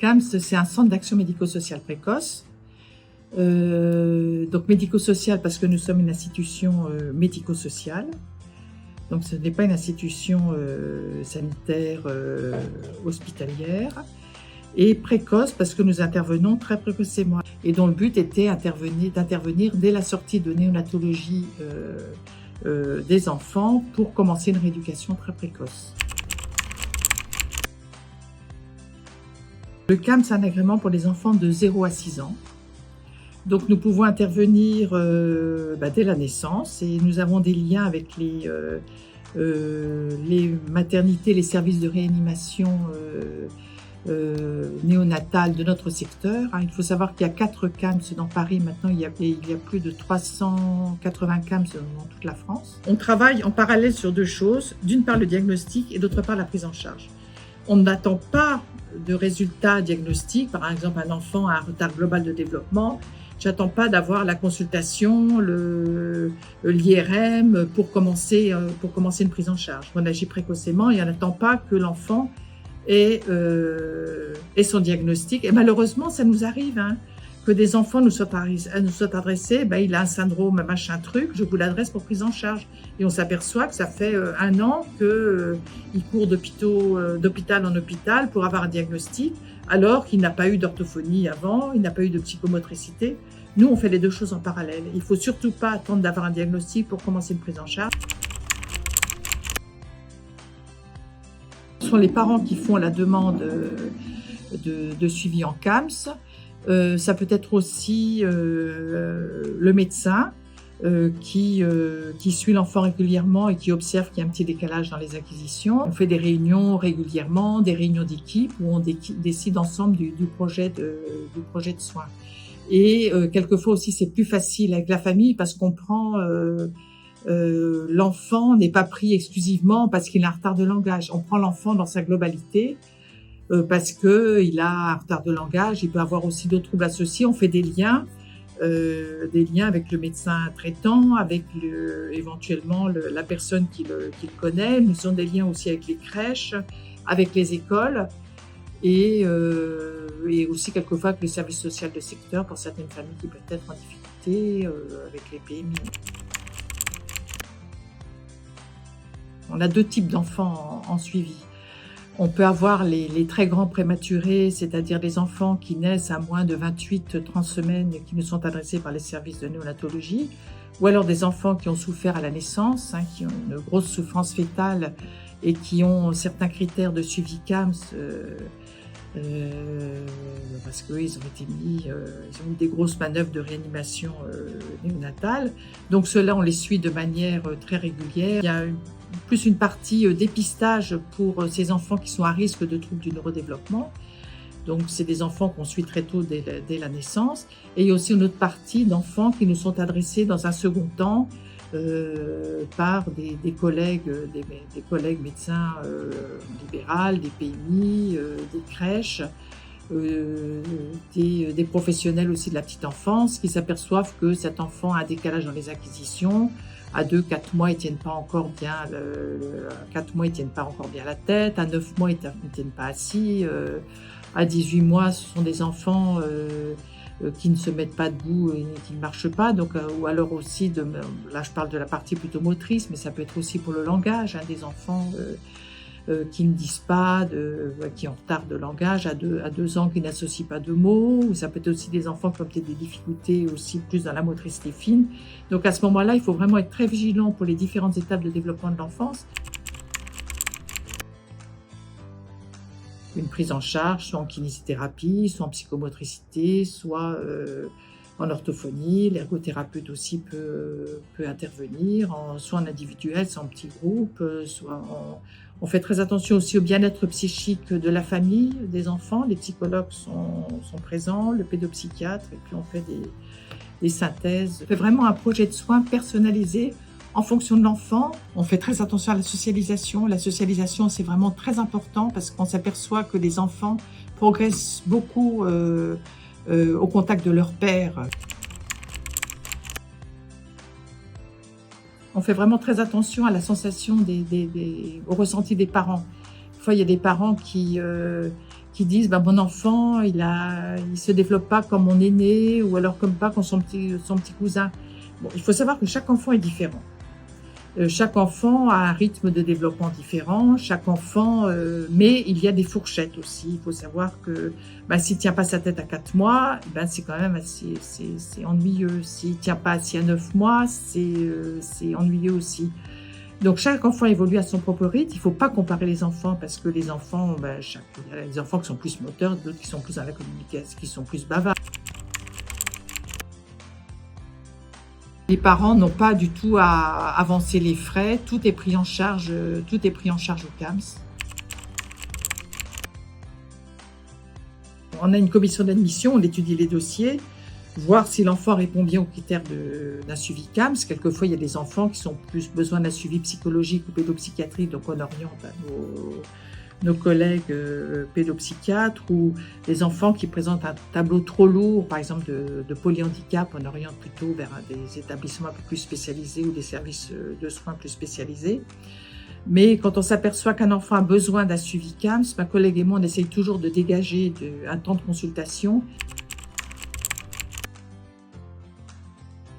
CAMS, c'est un centre d'action médico-sociale précoce. Donc médico-social parce que nous sommes une institution médico-sociale. Donc ce n'est pas une institution sanitaire hospitalière. Et précoce parce que nous intervenons très précocement et dont le but était d'intervenir dès la sortie de néonatologie des enfants pour commencer une rééducation très précoce. Le CAMS, c'est un agrément pour les enfants de 0 à 6 ans. Donc nous pouvons intervenir dès la naissance et nous avons des liens avec les maternités, les services de réanimation néonatale de notre secteur. Il faut savoir qu'il y a 4 CAMS dans Paris. Maintenant, il y a plus de 380 CAMS dans toute la France. On travaille en parallèle sur 2 choses. D'une part, le diagnostic et d'autre part, la prise en charge. On n'attend pas de résultats diagnostiques. Par exemple, un enfant a un retard global de développement. J'attends pas d'avoir la consultation, l'IRM pour commencer une prise en charge. On agit précocement et on n'attend pas que l'enfant et son diagnostic. Et malheureusement, ça nous arrive que des enfants nous soient adressés, il a un syndrome machin truc, je vous l'adresse pour prise en charge. Et on s'aperçoit que ça fait 1 an qu'il court d'hôpital en hôpital pour avoir un diagnostic, alors qu'il n'a pas eu d'orthophonie avant, il n'a pas eu de psychomotricité. Nous, on fait les 2 choses en parallèle. Il ne faut surtout pas attendre d'avoir un diagnostic pour commencer une prise en charge. Ce sont les parents qui font la demande de suivi en CAMS. Ça peut être aussi le médecin qui suit l'enfant régulièrement et qui observe qu'il y a un petit décalage dans les acquisitions. On fait des réunions régulièrement, des réunions d'équipe où on décide ensemble du projet de soins. Et quelquefois aussi c'est plus facile avec la famille parce qu'on prend l'enfant n'est pas pris exclusivement parce qu'il a un retard de langage. On prend l'enfant dans sa globalité parce qu'il a un retard de langage. Il peut avoir aussi d'autres troubles associés. On fait des liens avec le médecin traitant, avec éventuellement la personne qui le connaît. Nous avons des liens aussi avec les crèches, avec les écoles et aussi quelquefois avec le service social de secteur pour certaines familles qui peuvent être en difficulté avec les PMI. On a 2 types d'enfants en suivi. On peut avoir les très grands prématurés, c'est-à-dire des enfants qui naissent à moins de 28-30 semaines et qui nous sont adressés par les services de néonatologie, ou alors des enfants qui ont souffert à la naissance, qui ont une grosse souffrance fœtale et qui ont certains critères de suivi CAMS parce qu'ils ont ils ont eu des grosses manœuvres de réanimation néonatale. Donc ceux-là, on les suit de manière très régulière. Il y a plus une partie dépistage pour ces enfants qui sont à risque de troubles du neurodéveloppement. Donc c'est des enfants qu'on suit très tôt dès la naissance. Et il y a aussi une autre partie d'enfants qui nous sont adressés dans un second temps par des collègues médecins libéraux, des PMI, des crèches, des professionnels aussi de la petite enfance qui s'aperçoivent que cet enfant a un décalage dans les acquisitions. À 2-4 mois, ils tiennent pas encore bien la tête. À 9 mois, ils tiennent pas assis. À 18 mois, ce sont des enfants qui ne se mettent pas debout et qui ne marchent pas. Donc, ou alors aussi, là je parle de la partie plutôt motrice, mais ça peut être aussi pour le langage, des enfants qui ne disent pas, qui ont retard de langage à 2 ans, qui n'associent pas de mots. Ou ça peut être aussi des enfants qui ont peut-être des difficultés aussi plus dans la motricité fine. Donc à ce moment-là, il faut vraiment être très vigilant pour les différentes étapes de développement de l'enfance. Une prise en charge, soit en kinésithérapie, soit en psychomotricité, soit en orthophonie. L'ergothérapeute aussi peut intervenir, soit en individuel, soit en petit groupe, on fait très attention aussi au bien-être psychique de la famille, des enfants. Les psychologues sont présents, le pédopsychiatre, et puis on fait des synthèses. On fait vraiment un projet de soins personnalisé en fonction de l'enfant. On fait très attention à la socialisation. La socialisation, c'est vraiment très important parce qu'on s'aperçoit que les enfants progressent beaucoup au contact de leur père. On fait vraiment très attention à la sensation au ressenti des parents. Des fois, il y a des parents qui qui disent bah, mon enfant il se développe pas comme mon aîné ou alors comme pas comme son petit cousin. Bon, il faut savoir que chaque enfant est différent. Chaque enfant a un rythme de développement différent, chaque enfant, mais il y a des fourchettes aussi. Il faut savoir que bah, s'il ne tient pas sa tête à 4 mois, ben, c'est quand même assez c'est ennuyeux. S'il ne tient pas assis à 9 mois, c'est ennuyeux aussi. Donc chaque enfant évolue à son propre rythme. Il ne faut pas comparer les enfants parce que les enfants, ben, il y a des enfants qui sont plus moteurs, d'autres qui sont plus dans la communication, qui sont plus bavards. Les parents n'ont pas du tout à avancer les frais, tout est pris en charge au CAMS. On a une commission d'admission, on étudie les dossiers, voir si l'enfant répond bien aux critères d'un suivi CAMS. Quelquefois, il y a des enfants qui ont plus besoin d'un suivi psychologique ou pédopsychiatrique, donc on oriente nos collègues pédopsychiatres, ou les enfants qui présentent un tableau trop lourd, par exemple de polyhandicap, on oriente plutôt vers des établissements un peu plus spécialisés ou des services de soins plus spécialisés. Mais quand on s'aperçoit qu'un enfant a besoin d'un suivi CAMS, ma collègue et moi, on essaye toujours de dégager un temps de consultation.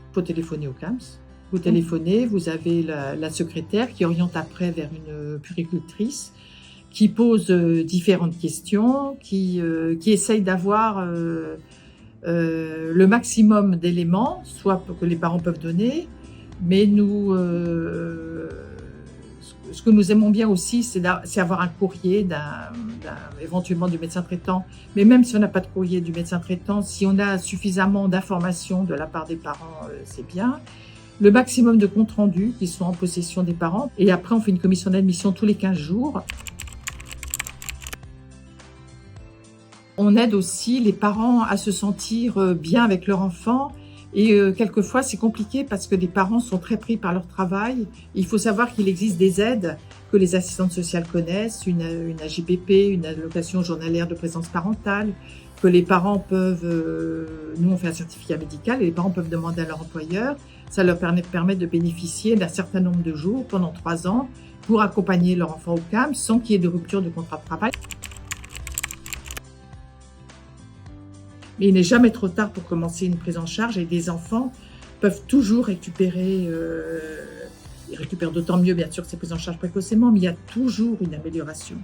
Il faut téléphoner au CAMS. Vous téléphonez, vous avez la secrétaire qui oriente après vers une puéricultrice, qui pose différentes questions, qui essaye d'avoir le maximum d'éléments, soit que les parents peuvent donner, mais nous, ce que nous aimons bien aussi, c'est avoir un courrier éventuellement du médecin traitant. Mais même si on n'a pas de courrier du médecin traitant, si on a suffisamment d'informations de la part des parents, c'est bien. Le maximum de comptes rendus qui sont en possession des parents. Et après, on fait une commission d'admission tous les 15 jours. On aide aussi les parents à se sentir bien avec leur enfant. Et quelquefois, c'est compliqué parce que les parents sont très pris par leur travail. Il faut savoir qu'il existe des aides que les assistantes sociales connaissent, une AJPP, une allocation journalière de présence parentale, que les parents peuvent, nous on fait un certificat médical et les parents peuvent demander à leur employeur. Ça leur permet de bénéficier d'un certain nombre de jours pendant 3 ans pour accompagner leur enfant au CAMS sans qu'il y ait de rupture de contrat de travail. Mais il n'est jamais trop tard pour commencer une prise en charge et les enfants peuvent toujours récupérer, ils récupèrent d'autant mieux bien sûr que c'est pris en charge précocement, mais il y a toujours une amélioration.